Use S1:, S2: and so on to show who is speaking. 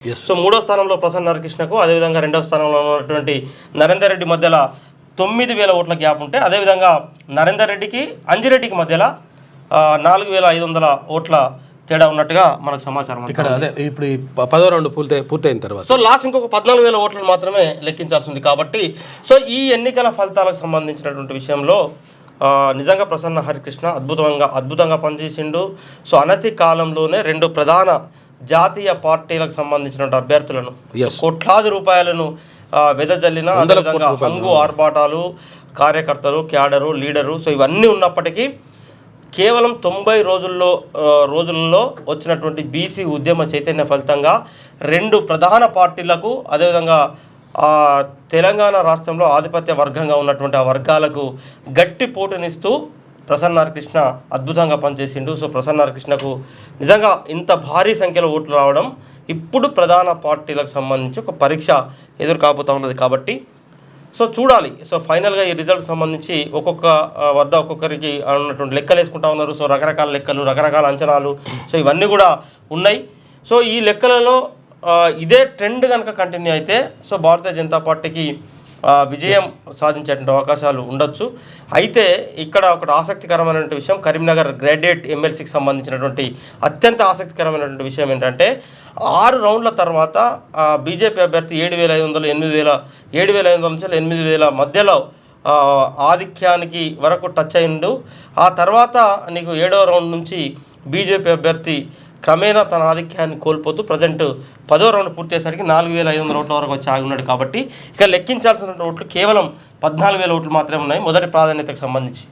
S1: So మూడో స్థానంలో ప్రసన్న హరికృష్ణకు, అదేవిధంగా రెండవ స్థానంలో ఉన్నటువంటి నరేందర్ రెడ్డి మధ్యలో 9,000 ఓట్ల గ్యాప్ ఉంటే, అదేవిధంగా నరేందర్ రెడ్డికి అంజిరెడ్డికి మధ్యలో 4,500 ఓట్ల తేడా ఉన్నట్టుగా మనకు సమాచారం.
S2: ఇక్కడ అదే ఇప్పుడు 10వ రౌండ్ పూర్తయిన తర్వాత
S1: సో లాస్ట్ ఇంకొక 14,000 ఓట్లను మాత్రమే లెక్కించాల్సి ఉంది. కాబట్టి సో ఈ ఎన్నికల ఫలితాలకు సంబంధించినటువంటి విషయంలో నిజంగా ప్రసన్న హరికృష్ణ అద్భుతంగా పనిచేసిండు. సో అనతి కాలంలోనే 2 ప్రధాన జాతీయ పార్టీలకు సంబంధించిన అభ్యర్థులను కోట్లాది రూపాయలను వెదజల్లిన, అదేవిధంగా హంగు ఆర్భాటాలు, కార్యకర్తలు, క్యాడరు, లీడరు, సో ఇవన్నీ ఉన్నప్పటికీ కేవలం 90 రోజుల్లో వచ్చినటువంటి బీసీ ఉద్యమ చైతన్య ఫలితంగా 2 ప్రధాన పార్టీలకు, అదేవిధంగా తెలంగాణ రాష్ట్రంలో ఆధిపత్య వర్గంగా ఉన్నటువంటి ఆ వర్గాలకు గట్టి పోటునిస్తూ ప్రసన్న హరికృష్ణ అద్భుతంగా పనిచేసిండు. సో ప్రసన్న హరికృష్ణకు నిజంగా ఇంత భారీ సంఖ్యలో ఓట్లు రావడం ఇప్పుడు ప్రధాన పార్టీలకు సంబంధించి ఒక పరీక్ష ఎదురు కాబోతూ ఉన్నది. కాబట్టి సో చూడాలి. సో ఫైనల్గా ఈ రిజల్ట్ సంబంధించి ఒక్కొక్కరికి ఉన్నటువంటి లెక్కలు వేసుకుంటా ఉన్నారు. సో రకరకాల లెక్కలు, రకరకాల అంచనాలు, సో ఇవన్నీ కూడా ఉన్నాయి. సో ఈ లెక్కలలో ఇదే ట్రెండ్ కనుక కంటిన్యూ అయితే సో భారతీయ జనతా పార్టీకి విజయం సాధించేటువంటి అవకాశాలు ఉండొచ్చు. అయితే ఇక్కడ ఒకటి ఆసక్తికరమైనటువంటి విషయం, కరీంనగర్ గ్రాడ్యుయేట్ ఎమ్మెల్సీకి సంబంధించినటువంటి అత్యంత ఆసక్తికరమైనటువంటి విషయం ఏంటంటే 6 రౌండ్ల తర్వాత బీజేపీ అభ్యర్థి 7,500 నుంచి 8,000 మధ్యలో ఆధిక్యానికి వరకు టచ్ అయిండు. ఆ తర్వాత నీకు 7వ రౌండ్ నుంచి బీజేపీ అభ్యర్థి క్రమేణా తన ఆధిక్యాన్ని కోల్పోతూ ప్రజెంట్ 10వ రౌండ్ పూర్తయ్యేసరికి 4,500 ఓట్ల వరకు వచ్చి ఆగి ఉన్నాడు. కాబట్టి ఇక లెక్కించాల్సిన ఓట్లు కేవలం 14,000 ఓట్లు మాత్రమే ఉన్నాయి మొదటి ప్రాధాన్యతకు సంబంధించి.